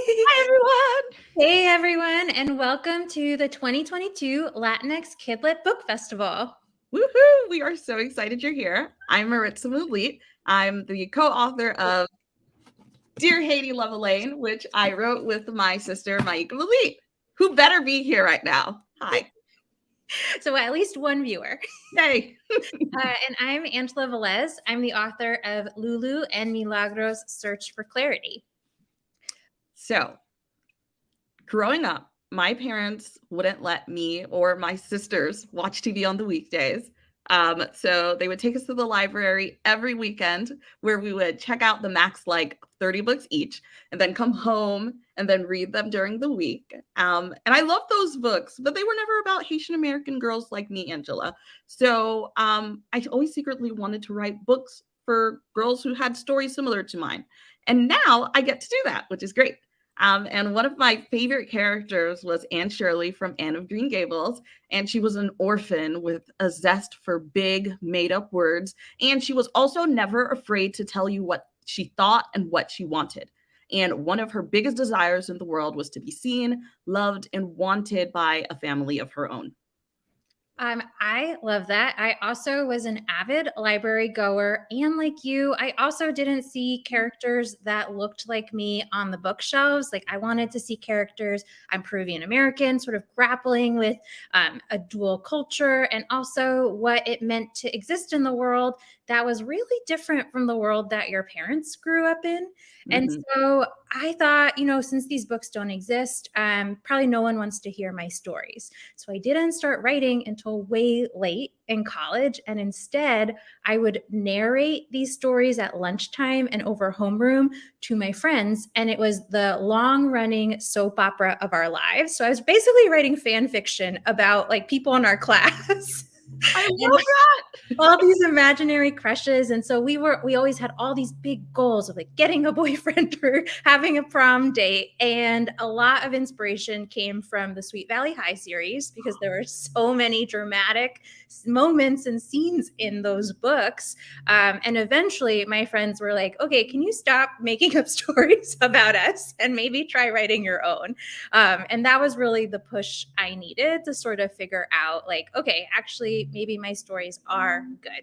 Hi, everyone. Hey, everyone, and welcome to the 2022 Latinx Kidlit Book Festival. Woohoo! We are so excited you're here. I'm Maritza Moulite. I'm the co-author of Dear Haiti, Love Elaine, which I wrote with my sister, Maika Moulite, who better be here right now. Hi. So, at least one viewer. Yay. And I'm Angela Velez. I'm the author of Lulu and Milagro's Search for Clarity. So, growing up, my parents wouldn't let me or my sisters watch TV on the weekdays. So they would take us to the library every weekend where we would check out the max like 30 books each and then come home and then read them during the week. And I love those books, but they were never about Haitian American girls like me, Angela. So I always secretly wanted to write books for girls who had stories similar to mine. And now I get to do that, which is great. And one of my favorite characters was Anne Shirley from Anne of Green Gables. And she was an orphan with a zest for big, made up words. And she was also never afraid to tell you what she thought and what she wanted. And one of her biggest desires in the world was to be seen, loved, and wanted by a family of her own. I love that. I also was an avid library goer. And like you, I also didn't see characters that looked like me on the bookshelves. Like I wanted to see characters, I'm Peruvian American, sort of grappling with a dual culture and also what it meant to exist in the world that was really different from the world that your parents grew up in. And so I thought, since these books don't exist, probably no one wants to hear my stories. So I didn't start writing until way late in college. And instead, I would narrate these stories at lunchtime and over homeroom to my friends. And it was the long running soap opera of our lives. So I was basically writing fan fiction about like people in our class. I love that. All these imaginary crushes. And so we always had all these big goals of like getting a boyfriend or having a prom date. And a lot of inspiration came from the Sweet Valley High series because there were so many dramatic moments and scenes in those books. And eventually my friends were like, okay, can you stop making up stories about us and maybe try writing your own? And that was really the push I needed to sort of figure out like, okay, actually, maybe my stories are good.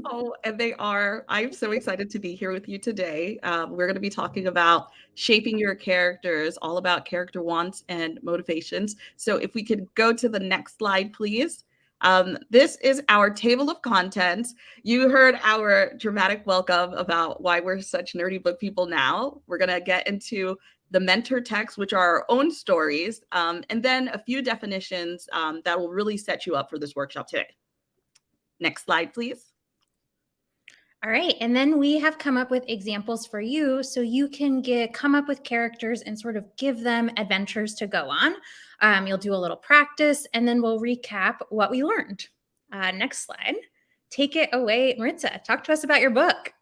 Oh, and they are. I'm so excited to be here with you today. We're going to be talking about shaping your characters, all about character wants and motivations. So if we could go to the next slide, please. This is our table of contents. You heard our dramatic welcome about why we're such nerdy book people now. We're going to get into the mentor text, which are our own stories, and then a few definitions that will really set you up for this workshop today. Next slide, please. All right. And then we have come up with examples for you so you can come up with characters and sort of give them adventures to go on. You'll do a little practice and then we'll recap what we learned. Next slide. Take it away, Maritza. Talk to us about your book.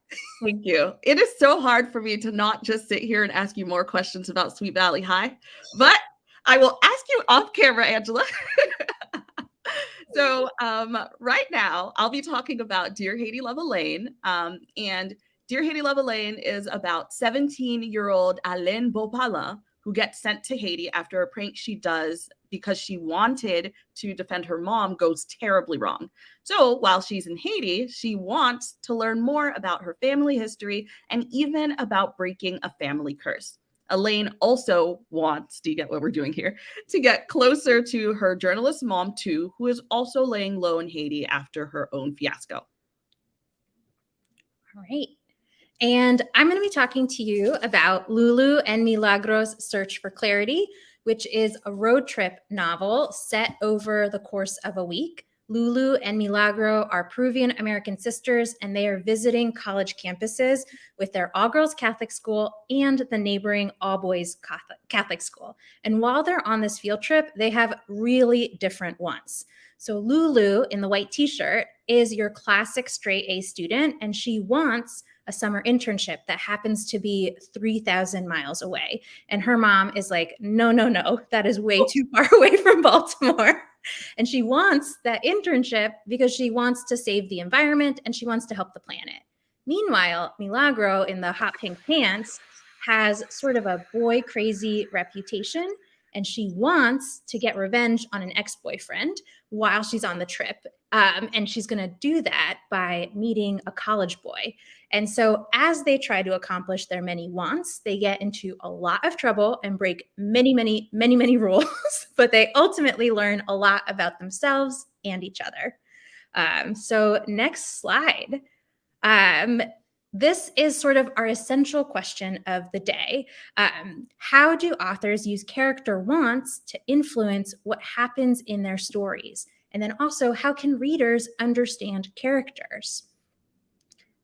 Thank you. It is so hard for me to not just sit here and ask you more questions about Sweet Valley High, but I will ask you off camera, Angela. So right now, I'll be talking about Dear Haiti, Love Elaine. And Dear Haiti, Love Elaine is about 17-year-old Alain Bopala, who gets sent to Haiti after a prank she does because she wanted to defend her mom goes terribly wrong. So while she's in Haiti, she wants to learn more about her family history and even about breaking a family curse. Elaine also wants, do you get what we're doing here, to get closer to her journalist mom too, who is also laying low in Haiti after her own fiasco. All right. And I'm going to be talking to you about Lulu and Milagro's Search for Clarity, which is a road trip novel set over the course of a week. Lulu and Milagro are Peruvian American sisters, and they are visiting college campuses with their all-girls Catholic school and the neighboring all-boys Catholic school. And while they're on this field trip, they have really different wants. So Lulu, in the white t-shirt, is your classic straight A student, and she wants a summer internship that happens to be 3,000 miles away. And her mom is like, no, that is way too far away from Baltimore. And she wants that internship because she wants to save the environment and she wants to help the planet. Meanwhile, Milagro in the hot pink pants has sort of a boy crazy reputation, and she wants to get revenge on an ex-boyfriend while she's on the trip. And she's going to do that by meeting a college boy. And so, as they try to accomplish their many wants, they get into a lot of trouble and break many, many, many, many rules. But they ultimately learn a lot about themselves and each other. So, next slide. This is sort of our essential question of the day. How do authors use character wants to influence what happens in their stories? And then also, how can readers understand characters?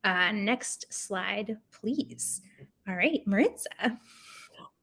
Next slide, please. All right, Maritza.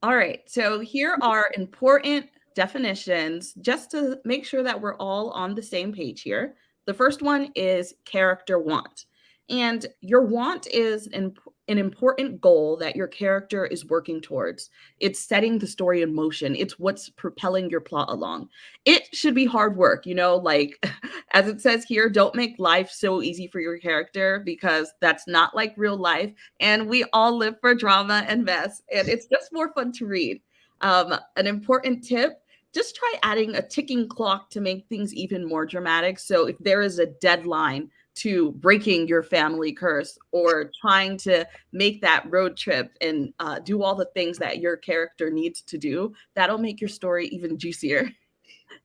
All right, so here are important definitions just to make sure that we're all on the same page here. The first one is character want. And your want is an important goal that your character is working towards. It's setting the story in motion. It's what's propelling your plot along. It should be hard work, like as it says here, don't make life so easy for your character because that's not like real life. And we all live for drama and mess, and it's just more fun to read. An important tip, just try adding a ticking clock to make things even more dramatic. So if there is a deadline to breaking your family curse or trying to make that road trip and do all the things that your character needs to do, that'll make your story even juicier.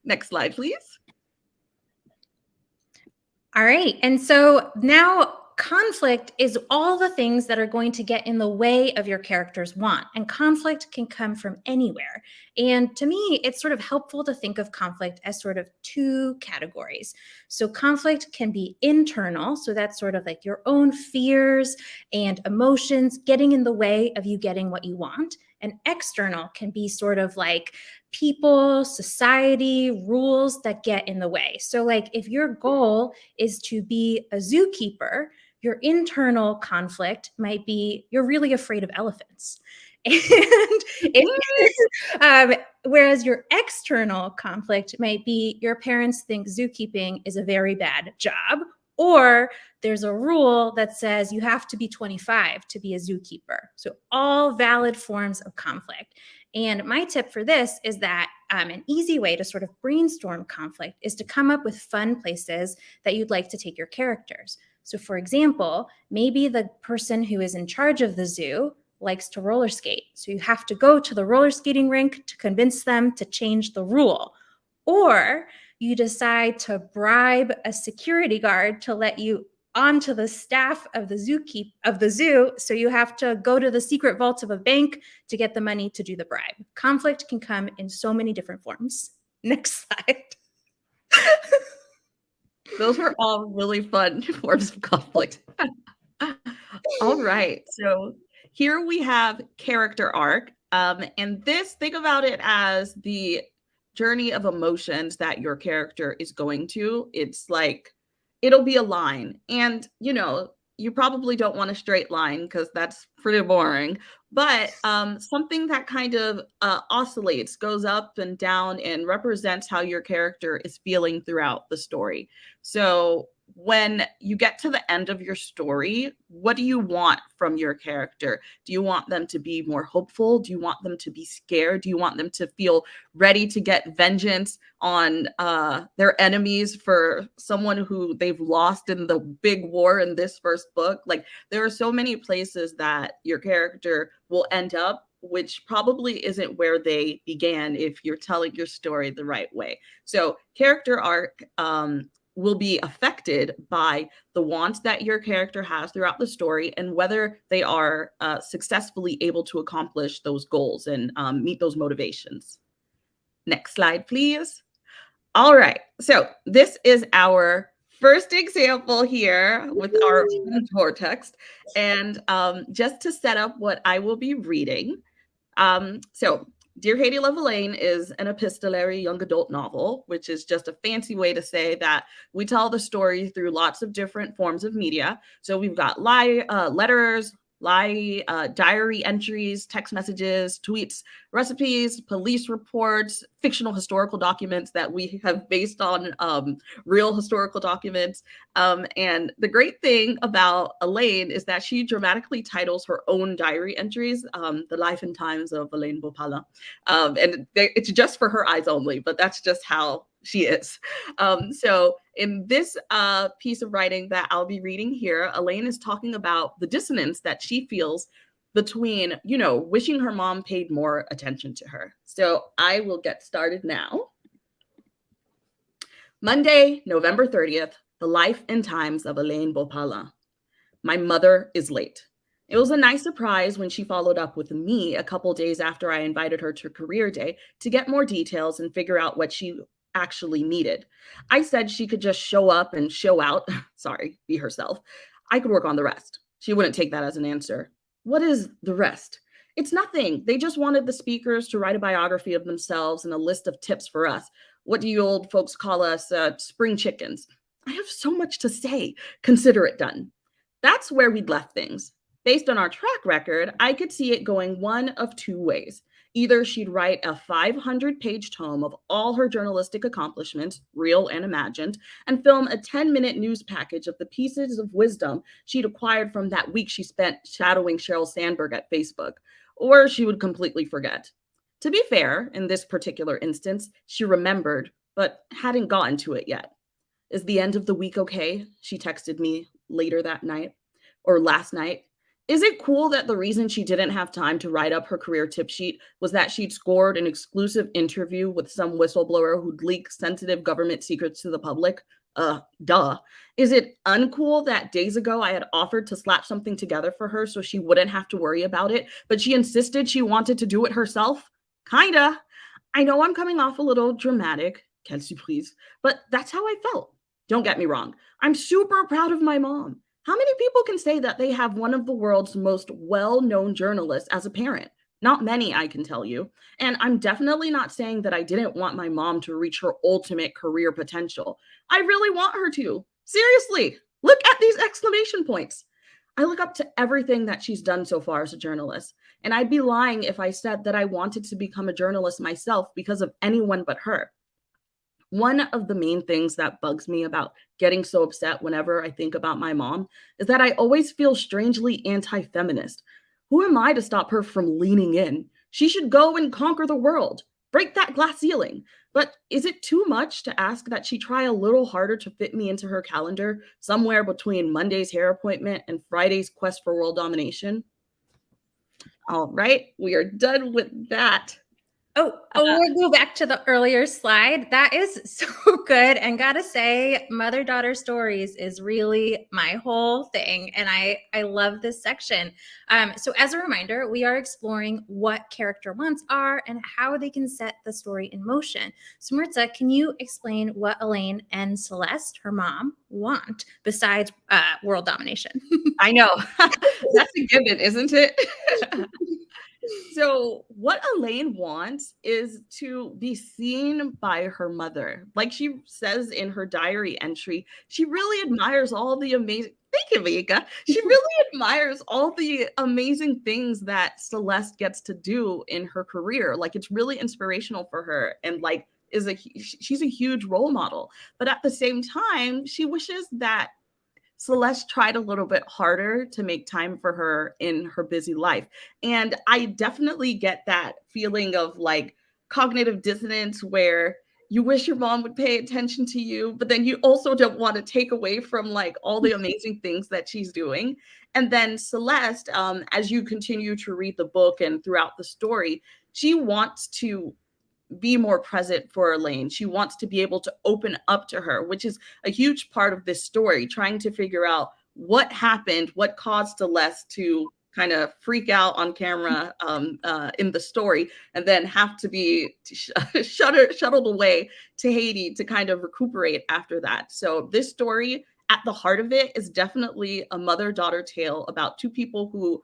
Next slide, please. All right. And so now conflict is all the things that are going to get in the way of your character's want. And conflict can come from anywhere. And to me, it's sort of helpful to think of conflict as sort of two categories. So conflict can be internal. So that's sort of like your own fears and emotions getting in the way of you getting what you want. And external can be sort of like people, society, rules that get in the way. So like if your goal is to be a zookeeper, your internal conflict might be you're really afraid of elephants. And whereas your external conflict might be your parents think zookeeping is a very bad job, or there's a rule that says you have to be 25 to be a zookeeper. So all valid forms of conflict. And my tip for this is that an easy way to sort of brainstorm conflict is to come up with fun places that you'd like to take your characters. So for example, maybe the person who is in charge of the zoo likes to roller skate. So you have to go to the roller skating rink to convince them to change the rule. Or you decide to bribe a security guard to let you onto the staff of the zoo. So you have to go to the secret vaults of a bank to get the money to do the bribe. Conflict can come in so many different forms. Next slide. Those were all really fun forms of conflict. All right, so here we have character arc. And this, think about it as the journey of emotions that your character is going to. It's like, it'll be a line. And, you probably don't want a straight line because that's pretty boring. But something that kind of oscillates, goes up and down, and represents how your character is feeling throughout the story. So when you get to the end of your story, what do you want from your character? Do you want them to be more hopeful? Do you want them to be scared? Do you want them to feel ready to get vengeance on their enemies for someone who they've lost in the big war in this first book? Like, there are so many places that your character will end up, which probably isn't where they began if you're telling your story the right way. So character arc will be affected by the wants that your character has throughout the story and whether they are successfully able to accomplish those goals and meet those motivations. Next slide, please. All right, so this is our first example here with our mentor text. And just to set up what I will be reading. So Dear Haiti Love Elaine is an epistolary young adult novel, which is just a fancy way to say that we tell the story through lots of different forms of media. So we've got letters, diary entries, text messages, tweets, recipes, police reports, fictional historical documents that we have based on real historical documents. And the great thing about Elaine is that she dramatically titles her own diary entries, The Life and Times of Elaine Bopala. It's just for her eyes only, but that's just how she is. So in this piece of writing that I'll be reading here, Elaine is talking about the dissonance that she feels between, wishing her mom paid more attention to her. So I will get started now. Monday, November 30th, the life and times of Elaine Bopala. My mother is late. It was a nice surprise when she followed up with me a couple days after I invited her to career day to get more details and figure out what she actually needed. I said she could just show up and show out, sorry, be herself. I could work on the rest. She wouldn't take that as an answer. What is the rest? It's nothing. They just wanted the speakers to write a biography of themselves and a list of tips for us. What do you old folks call us? Spring chickens. I have so much to say. Consider it done. That's where we'd left things. Based on our track record, I could see it going one of two ways. Either she'd write a 500-page tome of all her journalistic accomplishments, real and imagined, and film a 10-minute news package of the pieces of wisdom she'd acquired from that week she spent shadowing Sheryl Sandberg at Facebook, or she would completely forget. To be fair, in this particular instance, she remembered, but hadn't gotten to it yet. Is the end of the week okay? She texted me later that night, or last night. Is it cool that the reason she didn't have time to write up her career tip sheet was that she'd scored an exclusive interview with some whistleblower who'd leak sensitive government secrets to the public? Duh. Is it uncool that days ago I had offered to slap something together for her so she wouldn't have to worry about it, but she insisted she wanted to do it herself? Kinda. I know I'm coming off a little dramatic, quelle surprise, but that's how I felt. Don't get me wrong. I'm super proud of my mom. How many people can say that they have one of the world's most well-known journalists as a parent? Not many, I can tell you. And I'm definitely not saying that I didn't want my mom to reach her ultimate career potential. I really want her to. Seriously, look at these exclamation points. I look up to everything that she's done so far as a journalist, and I'd be lying if I said that I wanted to become a journalist myself because of anyone but her. One of the main things that bugs me about getting so upset whenever I think about my mom is that I always feel strangely anti-feminist. Who am I to stop her from leaning in? She should go and conquer the world, break that glass ceiling. But is it too much to ask that she try a little harder to fit me into her calendar somewhere between Monday's hair appointment and Friday's quest for world domination? All right, we are done with that. We'll go back to the earlier slide. That is so good. And gotta say, mother-daughter stories is really my whole thing. And I love this section. So as a reminder, we are exploring what character wants are and how they can set the story in motion. So Maritza, can you explain what Elaine and Celeste, her mom, want besides world domination? I know. That's a given, isn't it? So, what Elaine wants is to be seen by her mother. Like she says in her diary entry, she really admires all the amazing. Thank you, Mika. She really admires all the amazing things that Celeste gets to do in her career. Like it's really inspirational for her, and like she's a huge role model. But at the same time, she wishes that Celeste tried a little bit harder to make time for her in her busy life. And I definitely get that feeling of like cognitive dissonance where you wish your mom would pay attention to you, but then you also don't want to take away from like all the amazing things that she's doing. And then Celeste, as you continue to read the book and throughout the story, she wants to be more present for Elaine. She wants to be able to open up to her, which is a huge part of this story, trying to figure out what happened, what caused Celeste to kind of freak out on camera in the story, and then have to be shuttled away to Haiti to kind of recuperate after that. So this story, at the heart of it, is definitely a mother-daughter tale about two people who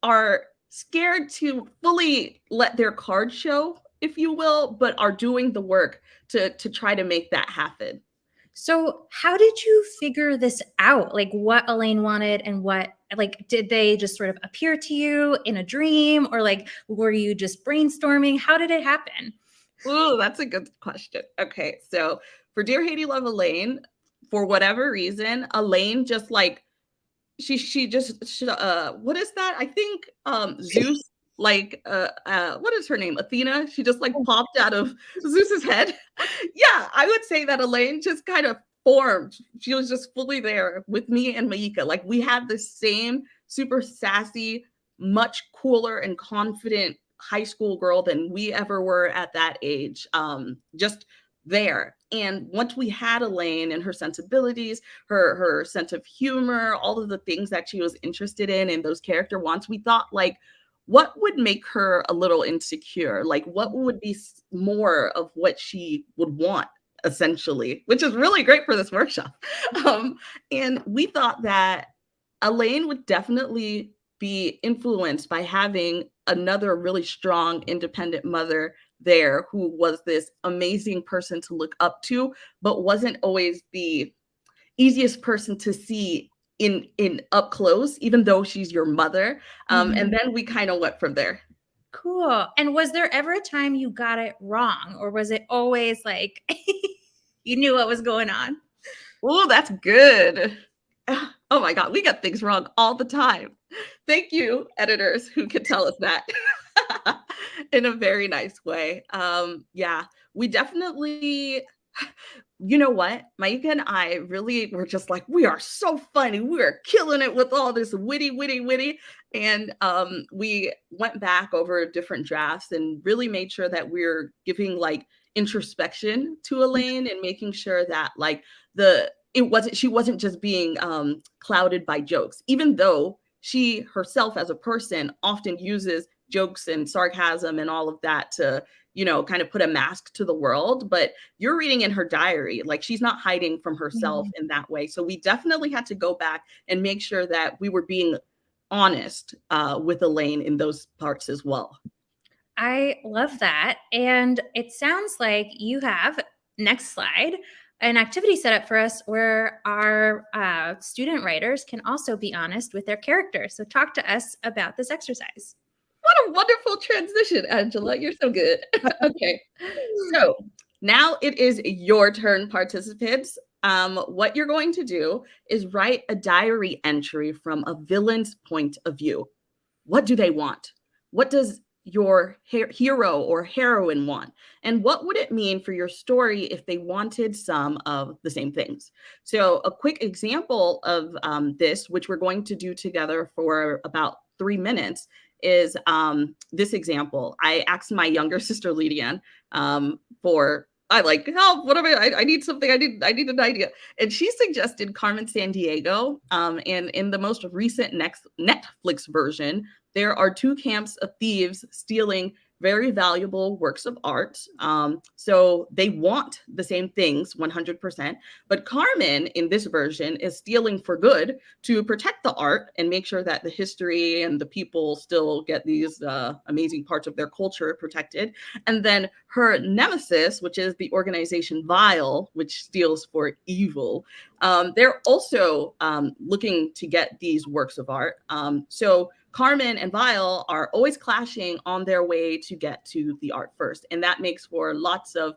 are scared to fully let their cards show, if you will, but are doing the work to try to make that happen. So, how did you figure this out? Like what Elaine wanted and what, like, did they just sort of appear to you in a dream, or like were you just brainstorming? How did it happen? Ooh, that's a good question. Okay, so for Dear Haiti Love Elaine, for whatever reason, Elaine just like what is that? I think Zeus like what is her name? Athena. She just like popped out of Zeus's head. Yeah, I would say that Elaine just kind of formed. She was just fully there with me and Maika. Like we had the same super sassy, much cooler and confident high school girl than we ever were at that age. Just there. And once we had Elaine and her sensibilities, her sense of humor, all of the things that she was interested in those character wants, we thought like, what would make her a little insecure? Like, what would be more of what she would want, essentially, which is really great for this workshop. And we thought that Elaine would definitely be influenced by having another really strong, independent mother there who was this amazing person to look up to, but wasn't always the easiest person to see in up close, even though she's your mother. And then we kind of went from there. Cool. And was there ever a time you got it wrong, or was it always like you knew what was going on? Oh, that's good. Oh my God, we got things wrong all the time. Thank you, editors who can tell us that in a very nice way. Yeah, we definitely, you know what? Maika and I really were just like, we are so funny. We are killing it with all this witty. And we went back over different drafts and really made sure that we're giving like introspection to Elaine and making sure that like she wasn't just being clouded by jokes, even though she herself as a person often uses jokes and sarcasm and all of that to, kind of put a mask to the world. But you're reading in her diary, like she's not hiding from herself in that way. So we definitely had to go back and make sure that we were being honest with Elaine in those parts as well. I love that. And it sounds like you have, next slide, an activity set up for us where our student writers can also be honest with their characters. So talk to us about this exercise. What a wonderful transition, Angela. You're so good. Okay. So now it is your turn, participants. What you're going to do is write a diary entry from a villain's point of view. What do they want? What does your hero or heroine want? And what would it mean for your story if they wanted some of the same things? So a quick example of this, which we're going to do together for about 3 minutes, is this example. I asked my younger sister, Lydian, I like help. What am I need something. I need an idea. And she suggested Carmen Sandiego. And in the most recent Netflix version, there are 2 camps of thieves stealing very valuable works of art. So they want the same things 100%. But Carmen in this version is stealing for good to protect the art and make sure that the history and the people still get these amazing parts of their culture protected. And then her nemesis, which is the organization Vile, which steals for evil, they're also looking to get these works of art. So Carmen and Vile are always clashing on their way to get to the art first. And that makes for lots of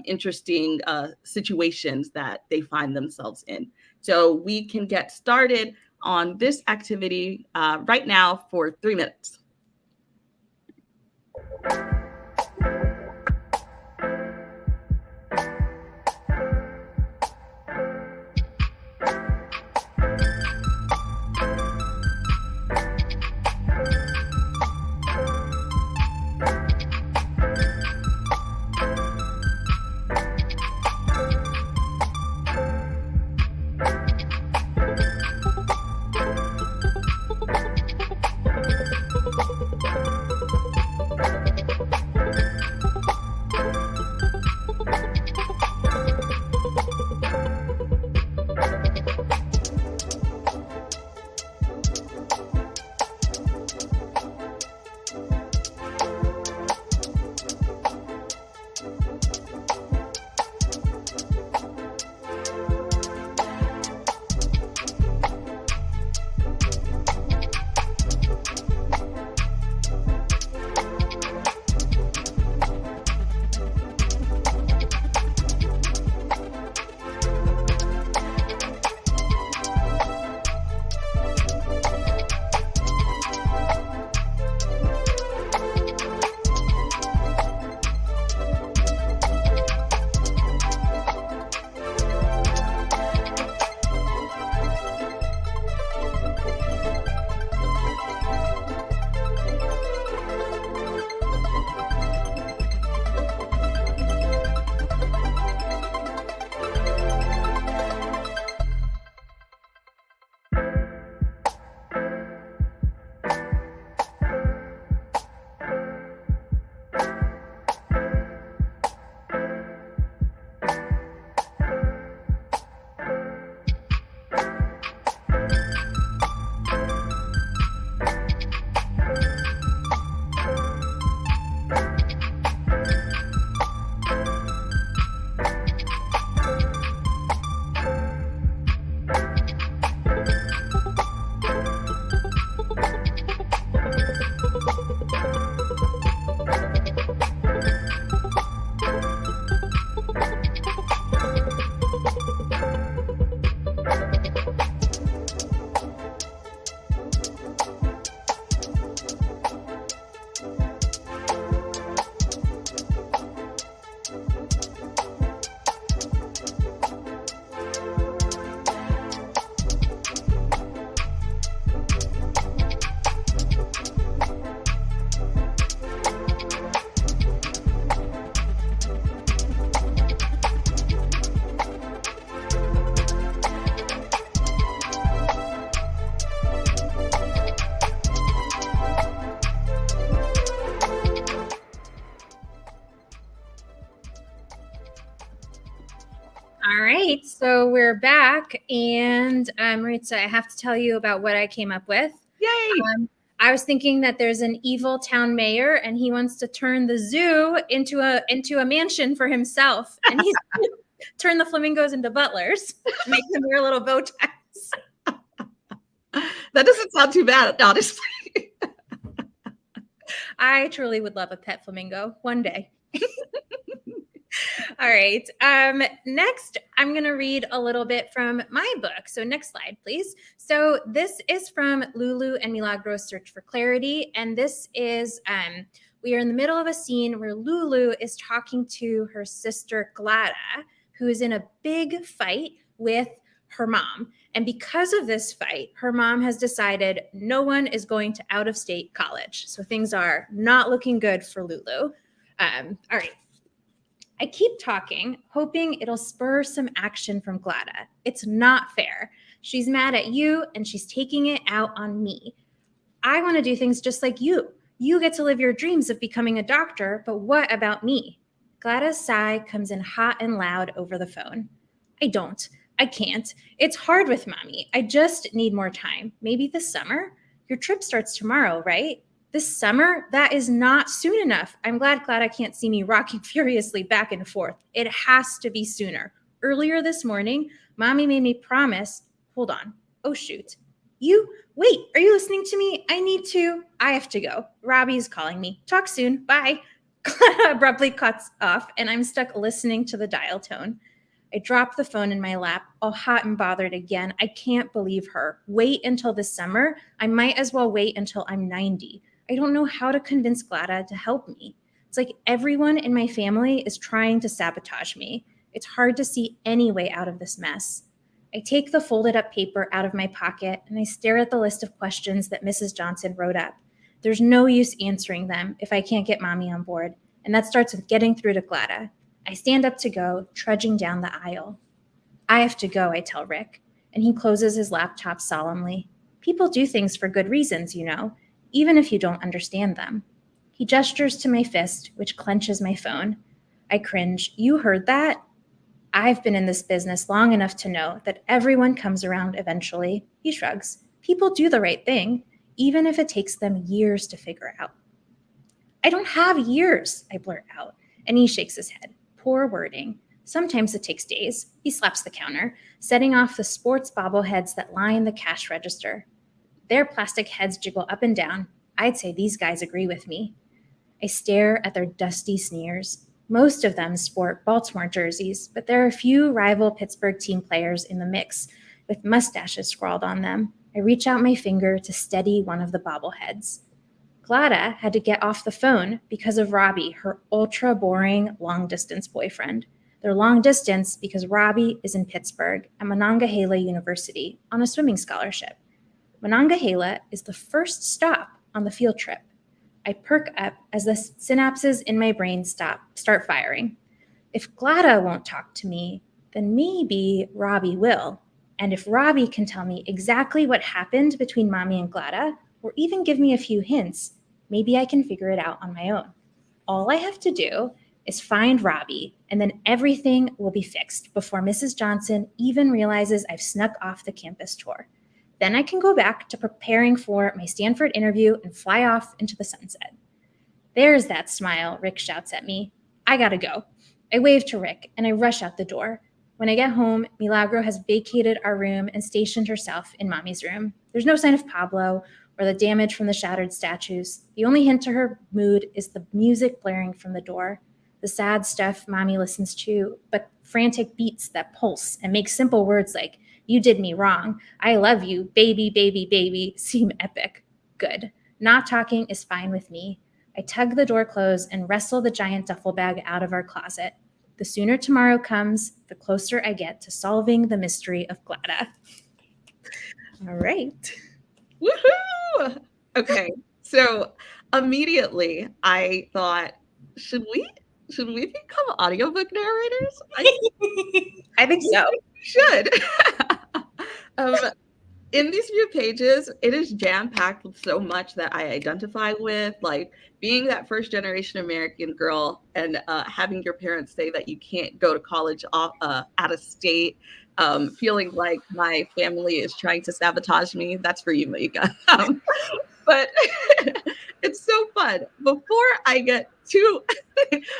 interesting situations that they find themselves in. So we can get started on this activity right now for 3 minutes. All right, so we're back, and Maritza, I have to tell you about what I came up with. Yay! I was thinking that there's an evil town mayor, and he wants to turn the zoo into a mansion for himself, and he's turn the flamingos into butlers, make them wear little bow ties. That doesn't sound too bad, honestly. I truly would love a pet flamingo one day. All right. Next, I'm going to read a little bit from my book. So next slide, please. So this is from Lulu and Milagro's Search for Clarity. And this is, we are in the middle of a scene where Lulu is talking to her sister Glada, who is in a big fight with her mom. And because of this fight, her mom has decided no one is going to out-of-state college. So things are not looking good for Lulu. All right. I keep talking, hoping it'll spur some action from Glada. It's not fair. She's mad at you, and she's taking it out on me. I want to do things just like you. You get to live your dreams of becoming a doctor, but what about me? Glada's sigh comes in hot and loud over the phone. I don't. I can't. It's hard with mommy. I just need more time. Maybe this summer? Your trip starts tomorrow, right? This summer? That is not soon enough. I'm glad Glada can't see me rocking furiously back and forth. It has to be sooner. Earlier this morning, mommy made me promise. Hold on. Oh, shoot. Wait, are you listening to me? I have to go. Robbie's calling me. Talk soon. Bye. Glada abruptly cuts off, and I'm stuck listening to the dial tone. I drop the phone in my lap, all hot and bothered again. I can't believe her. Wait until this summer? I might as well wait until I'm 90. I don't know how to convince Glada to help me. It's like everyone in my family is trying to sabotage me. It's hard to see any way out of this mess. I take the folded up paper out of my pocket and I stare at the list of questions that Mrs. Johnson wrote up. There's no use answering them if I can't get mommy on board, and that starts with getting through to Glada. I stand up to go, trudging down the aisle. I have to go, I tell Rick, and he closes his laptop solemnly. People do things for good reasons, you know, even if you don't understand them. He gestures to my fist, which clenches my phone. I cringe. You heard that? I've been in this business long enough to know that everyone comes around eventually. He shrugs. People do the right thing, even if it takes them years to figure out. I don't have years, I blurt out, and he shakes his head. Poor wording. Sometimes it takes days. He slaps the counter, setting off the sports bobbleheads that line the cash register. Their plastic heads jiggle up and down. I'd say these guys agree with me. I stare at their dusty sneers. Most of them sport Baltimore jerseys, but there are a few rival Pittsburgh team players in the mix with mustaches scrawled on them. I reach out my finger to steady one of the bobbleheads. Glada had to get off the phone because of Robbie, her ultra-boring long-distance boyfriend. They're long distance because Robbie is in Pittsburgh at Monongahela University on a swimming scholarship. Monongahela is the first stop on the field trip. I perk up as the synapses in my brain start firing. If Glada won't talk to me, then maybe Robbie will. And if Robbie can tell me exactly what happened between Mommy and Glada, or even give me a few hints, maybe I can figure it out on my own. All I have to do is find Robbie, and then everything will be fixed before Mrs. Johnson even realizes I've snuck off the campus tour. Then I can go back to preparing for my Stanford interview and fly off into the sunset. There's that smile, Rick shouts at me. I gotta go. I wave to Rick, and I rush out the door. When I get home, Milagro has vacated our room and stationed herself in Mommy's room. There's no sign of Pablo or the damage from the shattered statues. The only hint to her mood is the music blaring from the door. The sad stuff Mommy listens to, but frantic beats that pulse and make simple words like, "You did me wrong. I love you. Baby, baby, baby," seem epic. Good. Not talking is fine with me. I tug the door closed and wrestle the giant duffel bag out of our closet. The sooner tomorrow comes, the closer I get to solving the mystery of Glada. All right. Woohoo! Okay, so immediately I thought, should we become audiobook narrators? I think so. We should. in these few pages, it is jam-packed with so much that I identify with, like being that first generation American girl and having your parents say that you can't go to college off out of state, feeling like my family is trying to sabotage me. That's for you, Malika. But it's so fun. Before I get too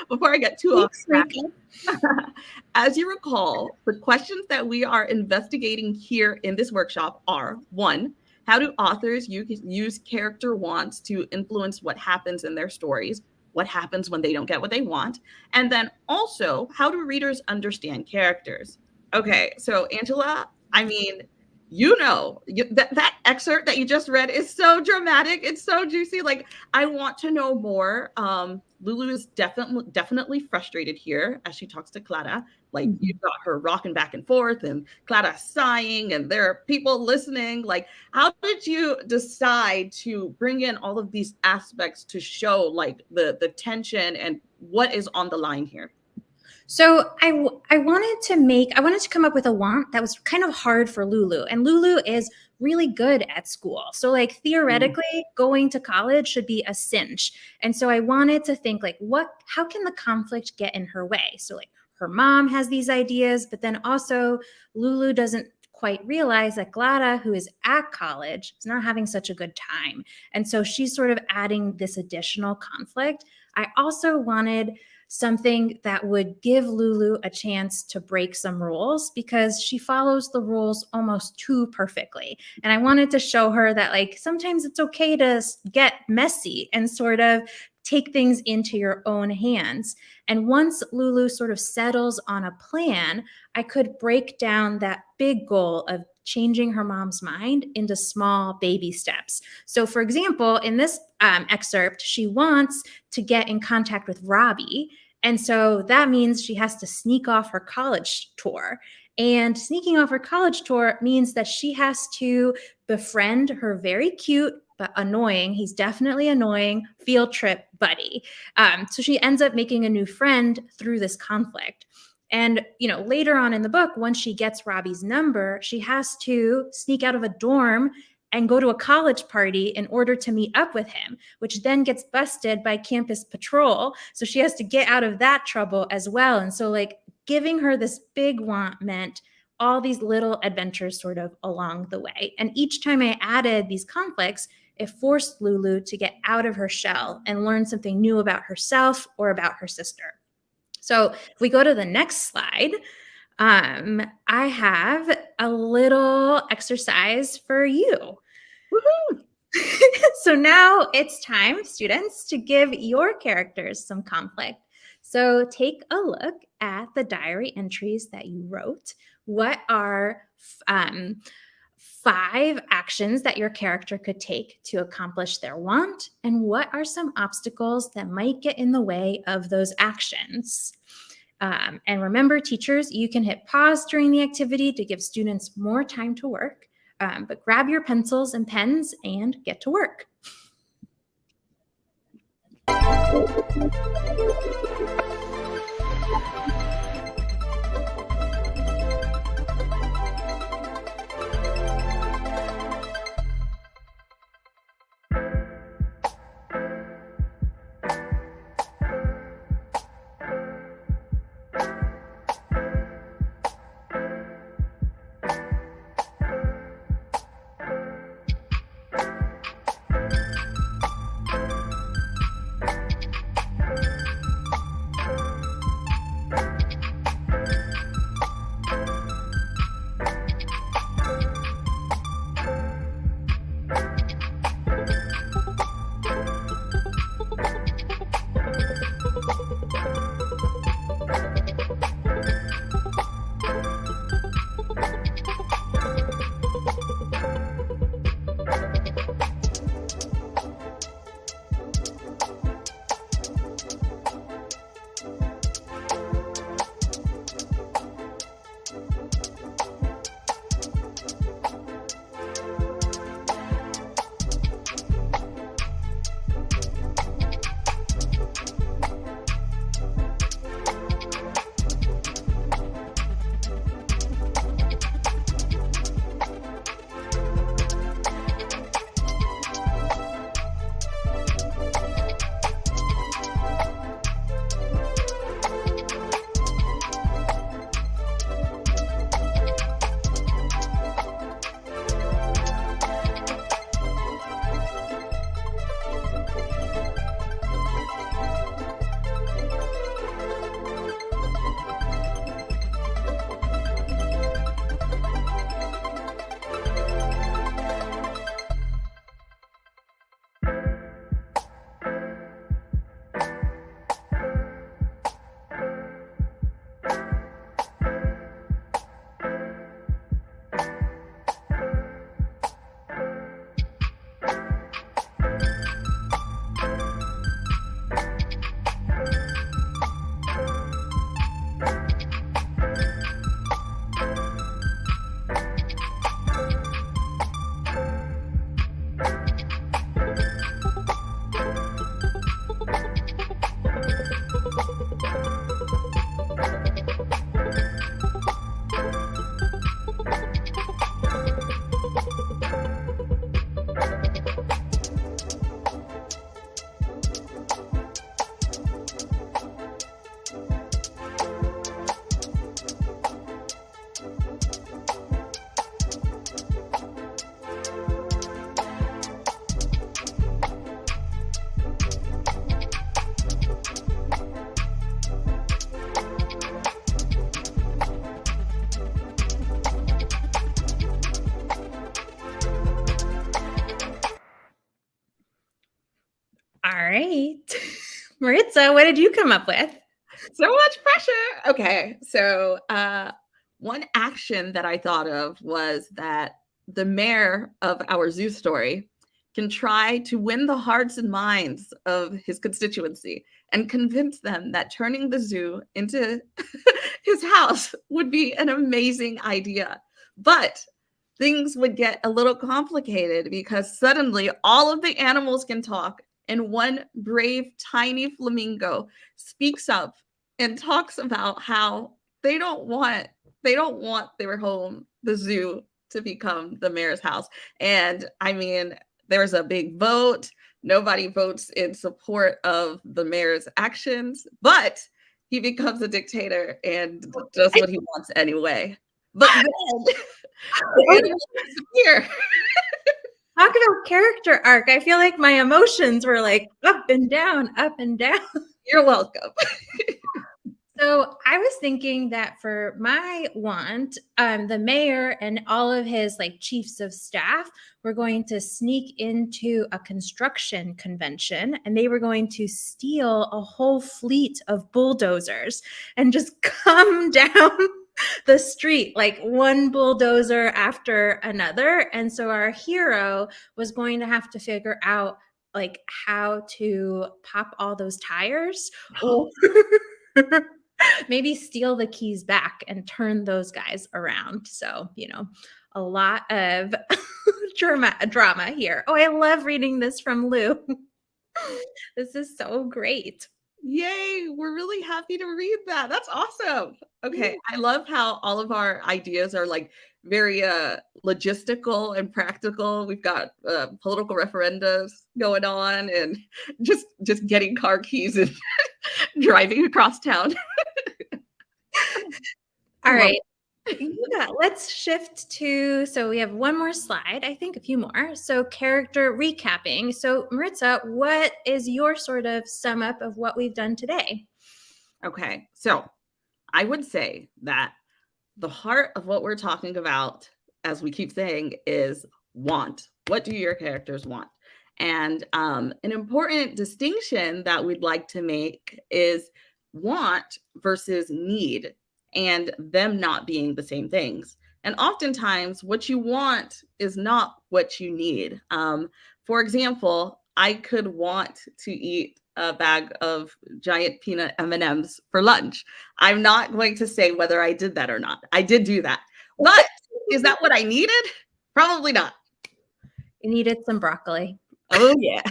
off Thanks, track, Mika. as you recall, the questions that we are investigating here in this workshop are: one, how do authors use character wants to influence what happens in their stories? What happens when they don't get what they want? And then also, how do readers understand characters? Okay, so Angela, I mean, that excerpt that you just read is so dramatic. It's so juicy. Like, I want to know more. Lulu is definitely frustrated here as she talks to Clara. Like, you've got her rocking back and forth and Clara sighing, and there are people listening. Like, how did you decide to bring in all of these aspects to show like the tension and what is on the line here? So I wanted to come up with a want that was kind of hard for Lulu, and Lulu is really good at school. So like theoretically, going to college should be a cinch. And so I wanted to think like, how can the conflict get in her way? So like her mom has these ideas, but then also Lulu doesn't quite realize that Clara, who is at college, is not having such a good time. And so she's sort of adding this additional conflict. I also wanted something that would give Lulu a chance to break some rules because she follows the rules almost too perfectly. And I wanted to show her that like sometimes it's okay to get messy and sort of take things into your own hands. And once Lulu sort of settles on a plan, I could break down that big goal of changing her mom's mind into small baby steps. So for example, in this excerpt, she wants to get in contact with Robbie. And so that means she has to sneak off her college tour. And sneaking off her college tour means that she has to befriend her very cute but annoying, he's definitely annoying, field trip buddy. So she ends up making a new friend through this conflict. And, later on in the book, once she gets Robbie's number, she has to sneak out of a dorm and go to a college party in order to meet up with him, which then gets busted by campus patrol. So she has to get out of that trouble as well. And so like giving her this big want meant all these little adventures sort of along the way. And each time I added these conflicts, it forced Lulu to get out of her shell and learn something new about herself or about her sister. So if we go to the next slide, I have a little exercise for you. Woohoo! So now it's time, students, to give your characters some conflict. So take a look at the diary entries that you wrote. What are 5 actions that your character could take to accomplish their want? And what are some obstacles that might get in the way of those actions? And remember, teachers, you can hit pause during the activity to give students more time to work, but grab your pencils and pens and get to work. right. Maritza, what did you come up with? So much pressure. Okay. So, one action that I thought of was that the mayor of our zoo story can try to win the hearts and minds of his constituency and convince them that turning the zoo into his house would be an amazing idea. But things would get a little complicated because suddenly all of the animals can talk, and one brave tiny flamingo speaks up and talks about how they don't want their home, the zoo, to become the mayor's house. And I mean, there's a big vote. Nobody votes in support of the mayor's actions, but he becomes a dictator and does what he wants anyway. But then the animals disappear. Talk about character arc. I feel like my emotions were like up and down, up and down. You're welcome. So I was thinking that for my want, the mayor and all of his like chiefs of staff were going to sneak into a construction convention, and they were going to steal a whole fleet of bulldozers and just come down the street like one bulldozer after another. And so our hero was going to have to figure out like how to pop all those tires or maybe steal the keys back and turn those guys around. So, a lot of drama here. Oh, I love reading this from Lou. This is so great. Yay, we're really happy to read that. That's awesome. Okay, I love how all of our ideas are like very logistical and practical. We've got political referendums going on and just getting car keys and driving across town. All right. Yeah, let's shift to, so we have one more slide, I think a few more. So character recapping. So Maritza, what is your sort of sum up of what we've done today? Okay, so I would say that the heart of what we're talking about, as we keep saying, is want. What do your characters want? And an important distinction that we'd like to make is want versus need, and them not being the same things. And oftentimes, what you want is not what you need. For example, I could want to eat a bag of giant peanut M&Ms for lunch. I'm not going to say whether I did that or not. I did do that. But is that what I needed? Probably not. You needed some broccoli. Oh, yeah.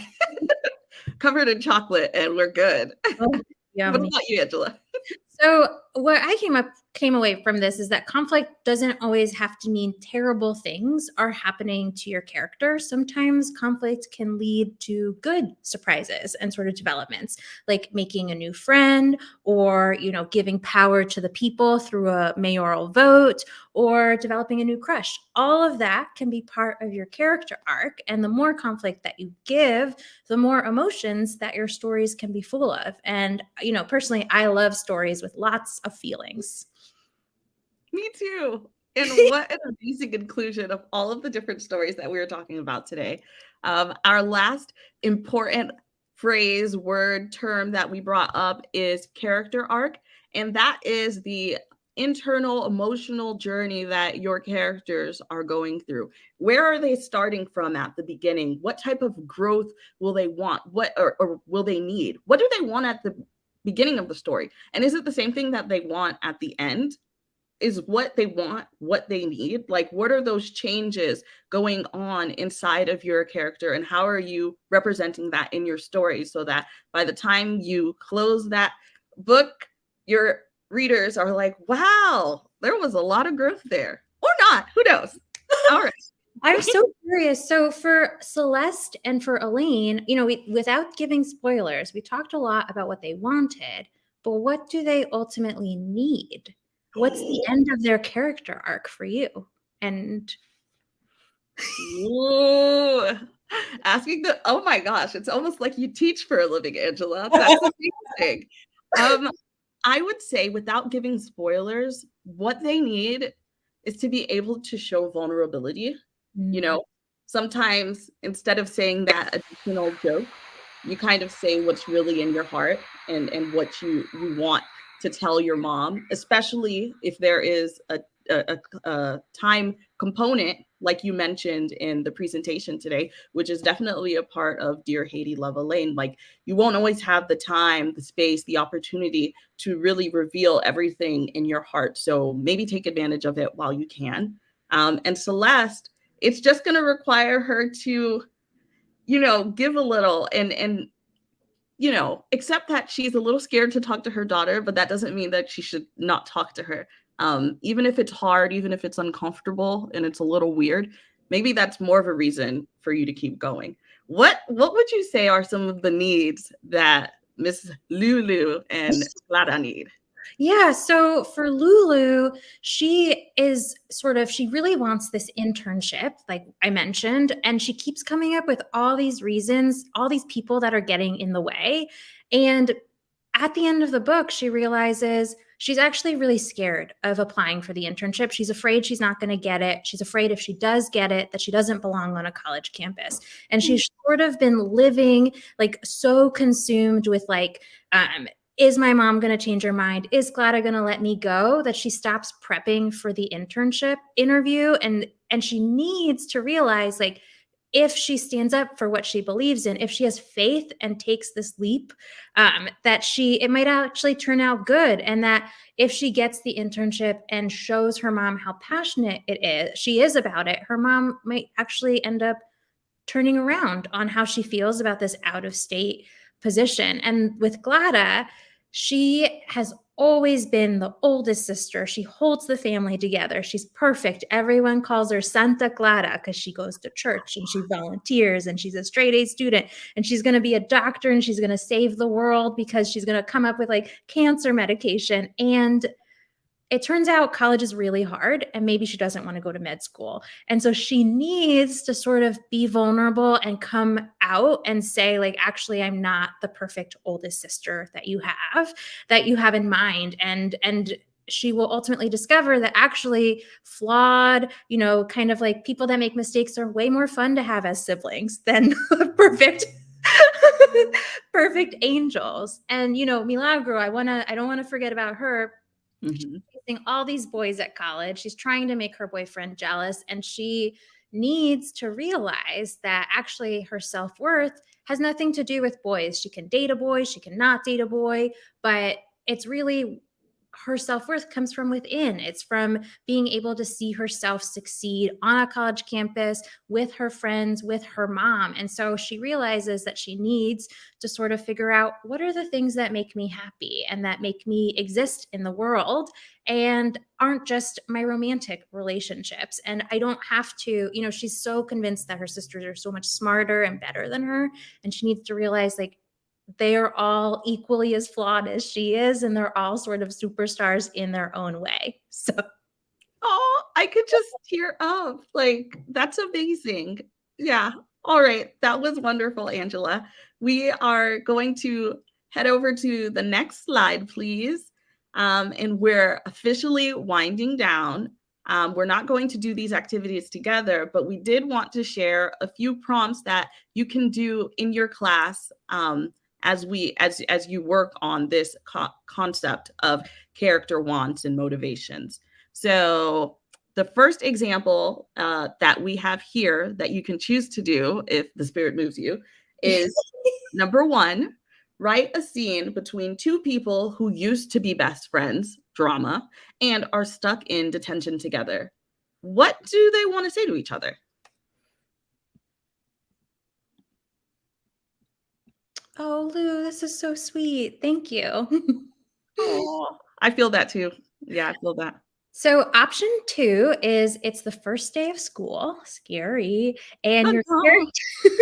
Covered in chocolate, and we're good. Oh, what about you, Angela? So what I came away from this is that conflict doesn't always have to mean terrible things are happening to your character. Sometimes conflict can lead to good surprises and sort of developments, like making a new friend or, giving power to the people through a mayoral vote or developing a new crush. All of that can be part of your character arc. And the more conflict that you give, the more emotions that your stories can be full of. And, personally, I love stories with lots of feelings. Me too. And what an amazing inclusion of all of the different stories that we were talking about today. Our last important phrase, word, term that we brought up is character arc. And that is the internal emotional journey that your characters are going through. Where are they starting from at the beginning? What type of growth will they want? What or will they need? What do they want at the beginning of the story? And is it the same thing that they want at the end? Is what they want what they need? Like, what are those changes going on inside of your character, and how are you representing that in your story so that by the time you close that book, your readers are like, wow, there was a lot of growth there, or not, who knows? All right. I'm so curious. So for Celeste and for Elaine, without giving spoilers, we talked a lot about what they wanted, but what do they ultimately need? What's the end of their character arc for you? And Ooh, asking oh my gosh, it's almost like you teach for a living, Angela. That's amazing. I would say, without giving spoilers, what they need is to be able to show vulnerability. Sometimes instead of saying that additional joke, you kind of say what's really in your heart and what you want to tell your mom, especially if there is a time component, like you mentioned in the presentation today, which is definitely a part of Dear Haiti, Love Elaine. Like, you won't always have the time, the space, the opportunity to really reveal everything in your heart. So maybe take advantage of it while you can. And Celeste, it's just going to require her to, give a little and accept that she's a little scared to talk to her daughter, but that doesn't mean that she should not talk to her. Even if it's hard, even if it's uncomfortable and it's a little weird, maybe that's more of a reason for you to keep going. What would you say are some of the needs that Miss Lulu and Clara need? Yeah, so for Lulu, she really wants this internship, like I mentioned, and she keeps coming up with all these reasons, all these people that are getting in the way. And at the end of the book, she realizes she's actually really scared of applying for the internship. She's afraid she's not going to get it. She's afraid if she does get it, that she doesn't belong on a college campus. And she's sort of been living like so consumed with like, is my mom going to change her mind? Is Clara going to let me go? That she stops prepping for the internship interview. And she needs to realize, like, if she stands up for what she believes in, if she has faith and takes this leap, it might actually turn out good. And that if she gets the internship and shows her mom how passionate she is about it, her mom might actually end up turning around on how she feels about this out of state position. And with Glada, she has always been the oldest sister. She holds the family together. She's perfect. Everyone calls her Santa Clara because she goes to church and she volunteers and she's a straight A student and she's going to be a doctor and she's going to save the world because she's going to come up with like cancer medication. And it turns out college is really hard and maybe she doesn't want to go to med school. And so she needs to sort of be vulnerable and come out and say, like, actually, I'm not the perfect oldest sister that you have in mind. And she will ultimately discover that actually flawed, kind of like people that make mistakes are way more fun to have as siblings than perfect perfect angels. And Milagro, I don't want to forget about her. Mm-hmm. Facing all these boys at college. She's trying to make her boyfriend jealous, and she needs to realize that actually her self-worth has nothing to do with boys. She can date a boy, she cannot date a boy, but it's really her self-worth comes from within. It's from being able to see herself succeed on a college campus with her friends, with her mom. And so she realizes that she needs to sort of figure out, what are the things that make me happy and that make me exist in the world and aren't just my romantic relationships. And I don't have to, she's so convinced that her sisters are so much smarter and better than her. And she needs to realize, like, they are all equally as flawed as she is, and they're all sort of superstars in their own way. So, oh, I could just tear up. Like, that's amazing. Yeah. All right. That was wonderful, Angela. We are going to head over to the next slide, please. And we're officially winding down. We're not going to do these activities together, but we did want to share a few prompts that you can do in your class as you work on this concept of character wants and motivations. So the first example that we have here that you can choose to do if the spirit moves you is number 1, write a scene between two people who used to be best friends, drama, and are stuck in detention together. What do they want to say to each other? oh, Lou, this is so sweet. Thank you. Oh, I feel that too. Yeah, I feel that. So option 2 is it's the first day of school, scary, and your Oh,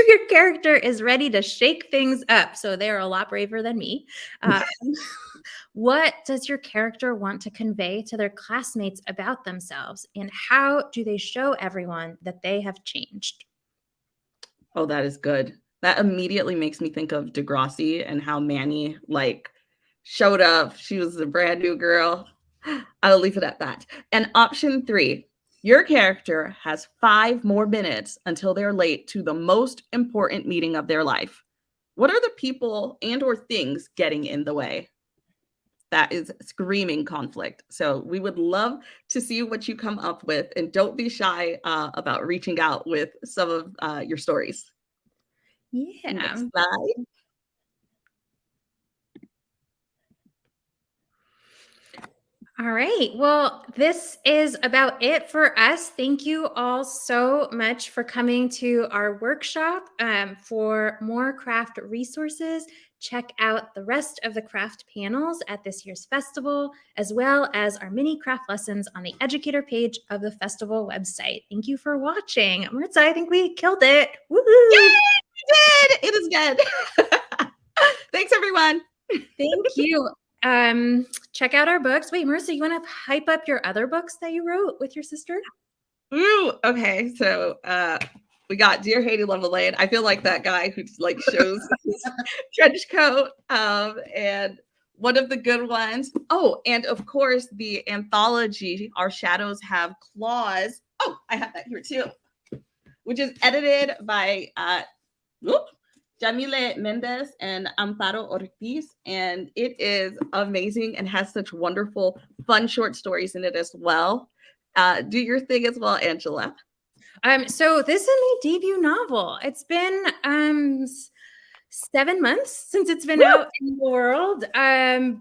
your character is ready to shake things up. So they're a lot braver than me. What does your character want to convey to their classmates about themselves, and how do they show everyone that they have changed? oh, that is good. That immediately makes me think of Degrassi and how Manny showed up. She was a brand new girl. I'll leave it at that. And option 3, your character has 5 more minutes until they're late to the most important meeting of their life. what are the people and or things getting in the way? That is screaming conflict. So we would love to see what you come up with, and don't be shy about reaching out with some of your stories. Yeah. Next slide. All right. Well, this is about it for us. Thank you all so much for coming to our workshop. For more craft resources, check out the rest of the craft panels at this year's festival, as well as our mini craft lessons on the educator page of the festival website. Thank you for watching. Maritza, I think we killed it. Woohoo! Yay! We did! It is good. Thanks, everyone. Thank you. Check out our books. Wait, Marissa, you want to hype up your other books that you wrote with your sister? Ooh, okay. So we got Dear Haiti Love Elaine. I feel like that guy who like shows his trench coat. And one of the good ones. Oh, and of course the anthology, Our Shadows Have Claws. Oh, I have that here too, which is edited by Jamile Mendez and Amparo Ortiz, and it is amazing and has such wonderful, fun short stories in it as well. Do your thing as well, Angela. So this is my debut novel. It's been 7 months since it's been out in the world,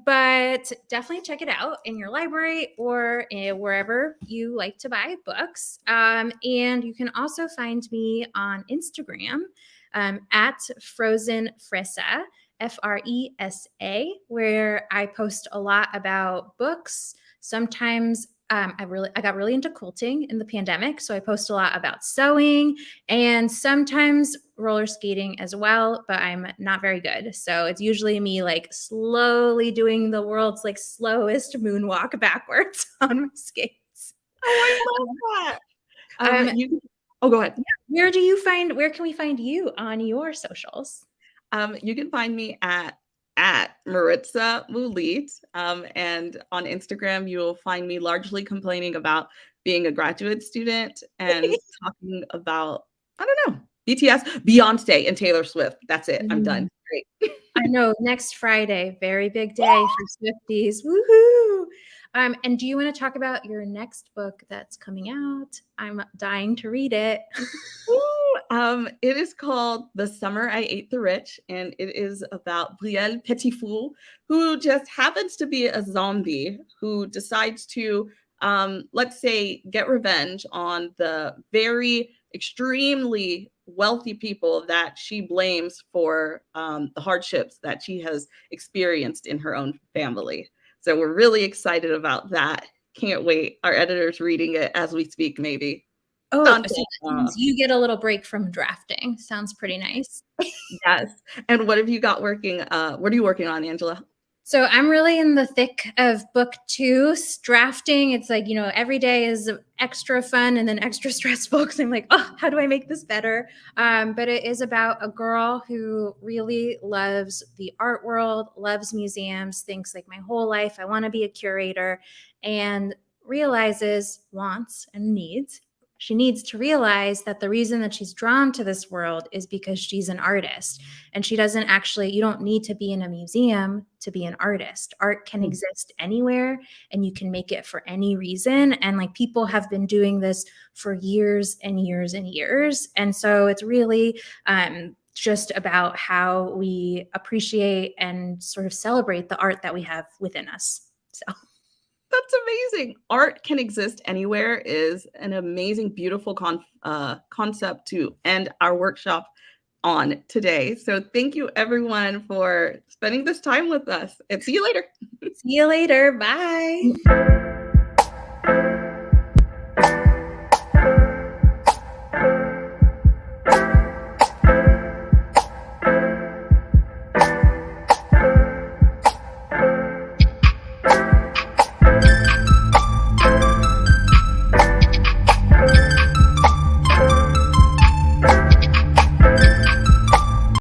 but definitely check it out in your library or wherever you like to buy books. And you can also find me on Instagram at Frozen Fresa, Fresa, where I post a lot about books. Sometimes I got really into quilting in the pandemic, so I post a lot about sewing and sometimes roller skating as well, but I'm not very good. So it's usually me like slowly doing the world's like slowest moonwalk backwards on my skates. Oh, I love that. Go ahead. Where can we find you on your socials? You can find me at Maritza Moulite. And on Instagram, you will find me largely complaining about being a graduate student and talking about, I don't know, BTS, Beyonce, and Taylor Swift. That's it. I'm done. Great. I know. Next Friday, very big day for Swifties. Woohoo! And do you want to talk about your next book that's coming out? I'm dying to read it. It is called The Summer I Ate the Rich, and it is about Brielle Petitfou, who just happens to be a zombie who decides to, let's say, get revenge on the very extremely wealthy people that she blames for the hardships that she has experienced in her own family. So we're really excited about that. Can't wait. Our editor's reading it as we speak, maybe. Oh, so you get a little break from drafting. Sounds pretty nice. Yes. And what have you got working? What are you working on, Angela? So I'm really in the thick of book 2, drafting. It's like, every day is extra fun and then extra stressful because I'm like, oh, how do I make this better? But it is about a girl who really loves the art world, loves museums, thinks like my whole life I want to be a curator, and wants and needs. She needs to realize that the reason that she's drawn to this world is because she's an artist. And you don't need to be in a museum to be an artist. Art can exist anywhere and you can make it for any reason. And like people have been doing this for years and years and years. And so it's really just about how we appreciate and sort of celebrate the art that we have within us. So. That's amazing. Art can exist anywhere is an amazing, beautiful concept to end our workshop on today. So thank you everyone for spending this time with us, and see you later. See you later. Bye.